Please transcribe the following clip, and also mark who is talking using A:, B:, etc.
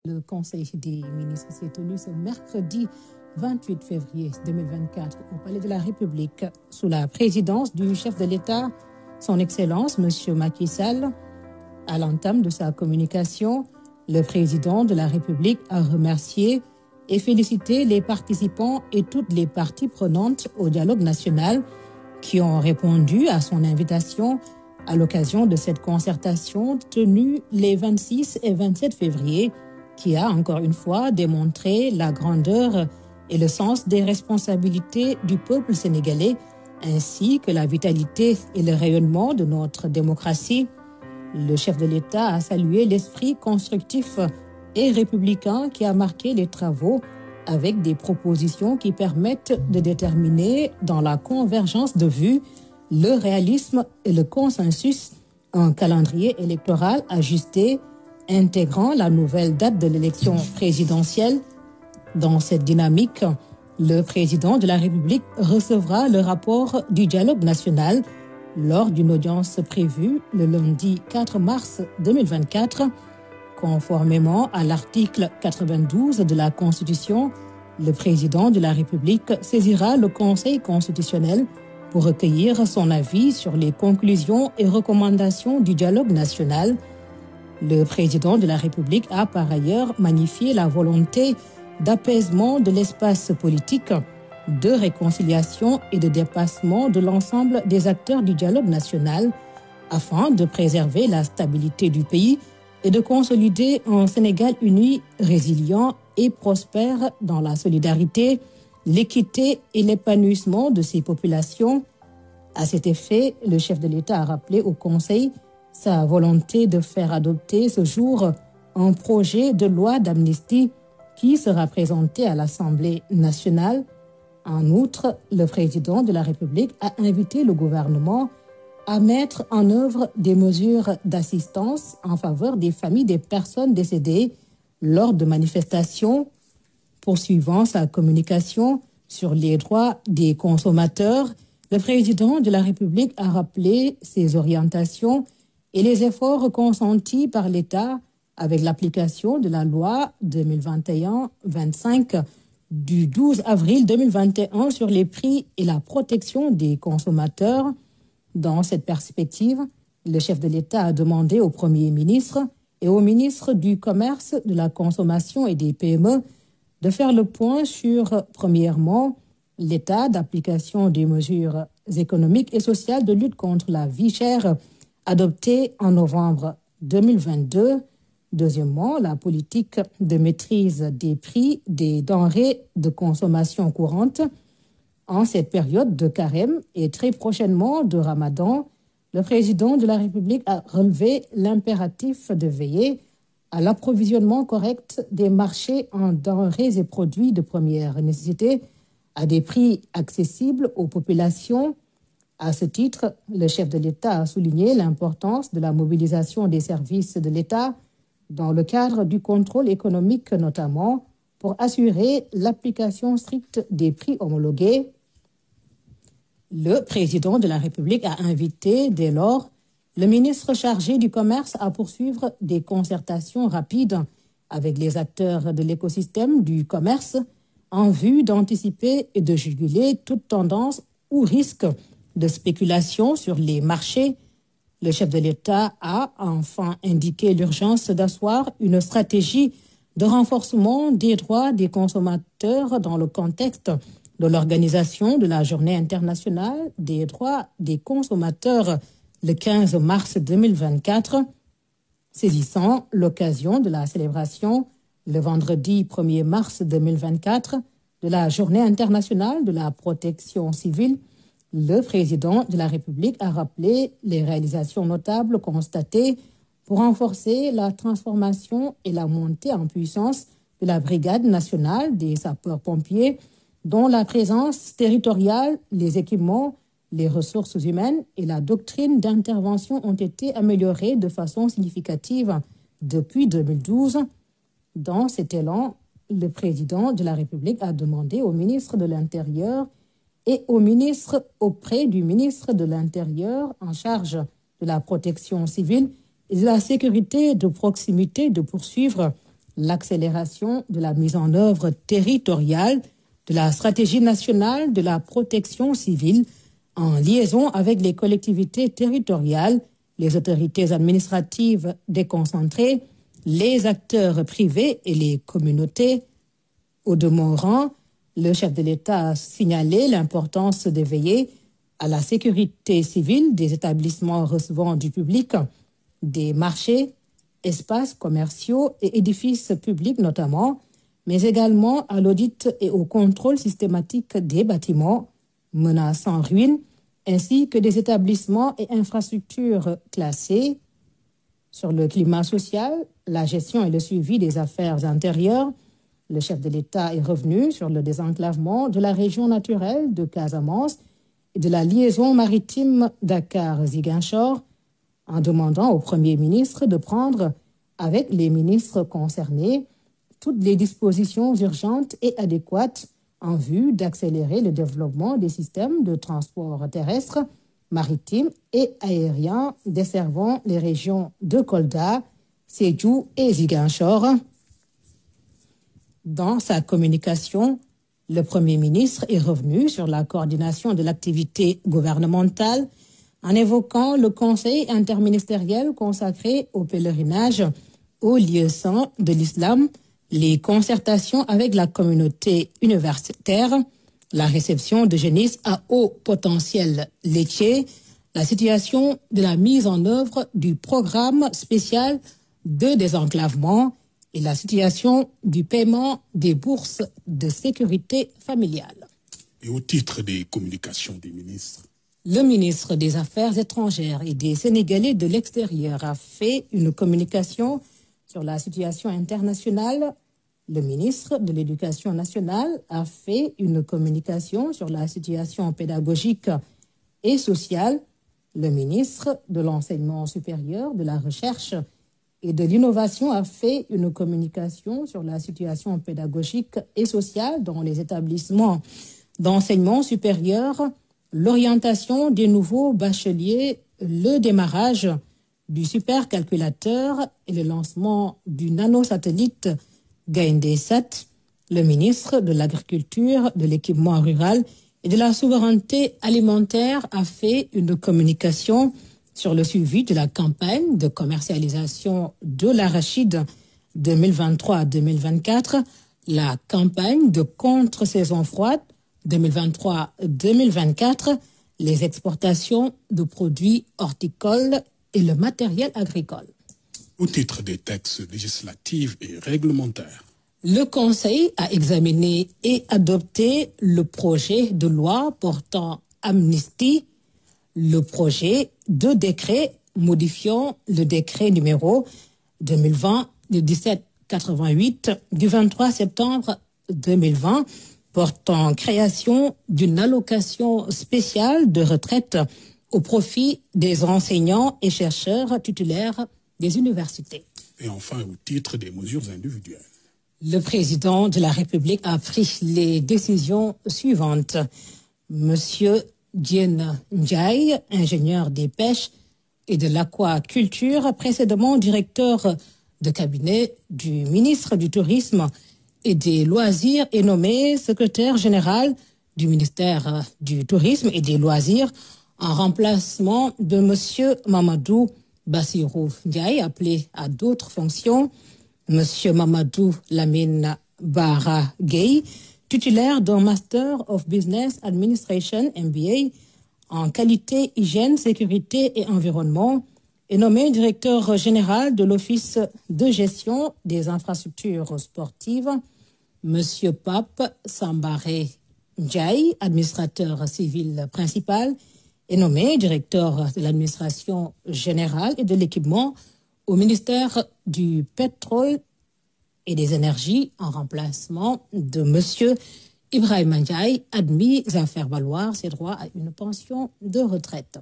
A: Le Conseil des ministres s'est tenu ce mercredi 28 février 2024 au Palais de la République sous la présidence du chef de l'État, son Excellence M. Macky Sall. À l'entame de sa communication, le président de la République a remercié et félicité les participants et toutes les parties prenantes au dialogue national qui ont répondu à son invitation à l'occasion de cette concertation tenue les 26 et 27 février, qui a encore une fois démontré la grandeur et le sens des responsabilités du peuple sénégalais, ainsi que la vitalité et le rayonnement de notre démocratie. Le chef de l'État a salué l'esprit constructif et républicain qui a marqué les travaux avec des propositions qui permettent de déterminer dans la convergence de vues, le réalisme et le consensus, un calendrier électoral ajusté intégrant la nouvelle date de l'élection présidentielle. Dans cette dynamique, le président de la République recevra le rapport du dialogue national lors d'une audience prévue le lundi 4 mars 2024. Conformément à l'article 92 de la Constitution, le président de la République saisira le Conseil constitutionnel pour recueillir son avis sur les conclusions et recommandations du dialogue national. Le président de la République a par ailleurs magnifié la volonté d'apaisement de l'espace politique, de réconciliation et de dépassement de l'ensemble des acteurs du dialogue national afin de préserver la stabilité du pays et de consolider un Sénégal uni, résilient et prospère dans la solidarité, l'équité et l'épanouissement de ses populations. À cet effet, le chef de l'État a rappelé au Conseil sa volonté de faire adopter ce jour un projet de loi d'amnistie qui sera présenté à l'Assemblée nationale. En outre, le président de la République a invité le gouvernement à mettre en œuvre des mesures d'assistance en faveur des familles des personnes décédées lors de manifestations. Poursuivant sa communication sur les droits des consommateurs, le président de la République a rappelé ses orientations et les efforts consentis par l'État avec l'application de la loi 2021-25 du 12 avril 2021 sur les prix et la protection des consommateurs. Dans cette perspective, le chef de l'État a demandé au Premier ministre et au ministre du Commerce, de la Consommation et des PME de faire le point sur, premièrement, l'état d'application des mesures économiques et sociales de lutte contre la vie chère adoptée en novembre 2022. Deuxièmement, la politique de maîtrise des prix des denrées de consommation courante. En cette période de carême et très prochainement de Ramadan, le président de la République a relevé l'impératif de veiller à l'approvisionnement correct des marchés en denrées et produits de première nécessité à des prix accessibles aux populations. À ce titre, le chef de l'État a souligné l'importance de la mobilisation des services de l'État dans le cadre du contrôle économique notamment pour assurer l'application stricte des prix homologués. Le président de la République a invité dès lors le ministre chargé du Commerce à poursuivre des concertations rapides avec les acteurs de l'écosystème du commerce en vue d'anticiper et de juguler toute tendance ou risque de spéculation sur les marchés. Le chef de l'État a enfin indiqué l'urgence d'asseoir une stratégie de renforcement des droits des consommateurs dans le contexte de l'organisation de la Journée internationale des droits des consommateurs le 15 mars 2024, saisissant l'occasion de la célébration le vendredi 1er mars 2024 de la Journée internationale de la protection civile. Le président de la République a rappelé les réalisations notables constatées pour renforcer la transformation et la montée en puissance de la Brigade nationale des sapeurs-pompiers, dont la présence territoriale, les équipements, les ressources humaines et la doctrine d'intervention ont été améliorées de façon significative depuis 2012. Dans cet élan, le président de la République a demandé au ministre de l'Intérieur et au ministre auprès du ministre de l'Intérieur en charge de la protection civile et de la sécurité de proximité de poursuivre l'accélération de la mise en œuvre territoriale de la stratégie nationale de la protection civile en liaison avec les collectivités territoriales, les autorités administratives déconcentrées, les acteurs privés et les communautés. Au demeurant, le chef de l'État a signalé l'importance de veiller à la sécurité civile des établissements recevant du public, des marchés, espaces commerciaux et édifices publics notamment, mais également à l'audit et au contrôle systématique des bâtiments menaçant ruine, ainsi que des établissements et infrastructures classés. Sur le climat social, la gestion et le suivi des affaires intérieures, le chef de l'État est revenu sur le désenclavement de la région naturelle de Casamance et de la liaison maritime Dakar-Ziguinchor, en demandant au Premier ministre de prendre, avec les ministres concernés, toutes les dispositions urgentes et adéquates en vue d'accélérer le développement des systèmes de transport terrestre, maritime et aérien desservant les régions de Kolda, Sédhiou et Ziguinchor. Dans sa communication, le Premier ministre est revenu sur la coordination de l'activité gouvernementale en évoquant le conseil interministériel consacré au pèlerinage aux lieux saints de l'islam, les concertations avec la communauté universitaire, la réception de jeunistes à haut potentiel laitier, la situation de la mise en œuvre du programme spécial de désenclavement et la situation du paiement des bourses de sécurité familiale.
B: Et au titre des communications des ministres,
A: le ministre des Affaires étrangères et des Sénégalais de l'extérieur a fait une communication sur la situation internationale. Le ministre de l'Éducation nationale a fait une communication sur la situation pédagogique et sociale. Le ministre de l'Enseignement supérieur, de la Recherche et de l'Innovation a fait une communication sur la situation pédagogique et sociale dans les établissements d'enseignement supérieur, l'orientation des nouveaux bacheliers, le démarrage du supercalculateur et le lancement du nanosatellite Gaindé-Sat. Le ministre de l'Agriculture, de l'Équipement rural et de la Souveraineté alimentaire a fait une communication sur le suivi de la campagne de commercialisation de l'arachide 2023-2024, la campagne de contre-saison froide 2023-2024, les exportations de produits horticoles et le matériel agricole.
B: Au titre des textes législatifs et réglementaires,
A: le Conseil a examiné et adopté le projet de loi portant amnistie, le projet de décret modifiant le décret numéro 2020-1788 du 23 septembre 2020 portant création d'une allocation spéciale de retraite au profit des enseignants et chercheurs titulaires des universités.
B: Et enfin, au titre des mesures individuelles,
A: le président de la République a pris les décisions suivantes. Monsieur Diène Ndiaye, ingénieur des pêches et de l'aquaculture, précédemment directeur de cabinet du ministre du Tourisme et des Loisirs, est nommé secrétaire général du ministère du Tourisme et des Loisirs en remplacement de monsieur Mamadou Bassirou Ndiaye, appelé à d'autres fonctions. Monsieur Mamadou Lamine Bara Gueye, titulaire d'un Master of Business Administration, MBA, en qualité, hygiène, sécurité et environnement, est nommé directeur général de l'Office de gestion des infrastructures sportives. Monsieur Pape Sambaré Ndiaye, administrateur civil principal, est nommé directeur de l'administration générale et de l'équipement au ministère du pétrole et des énergies en remplacement de monsieur Ibrahima Ndiaye, admis à faire valoir ses droits à une pension de retraite.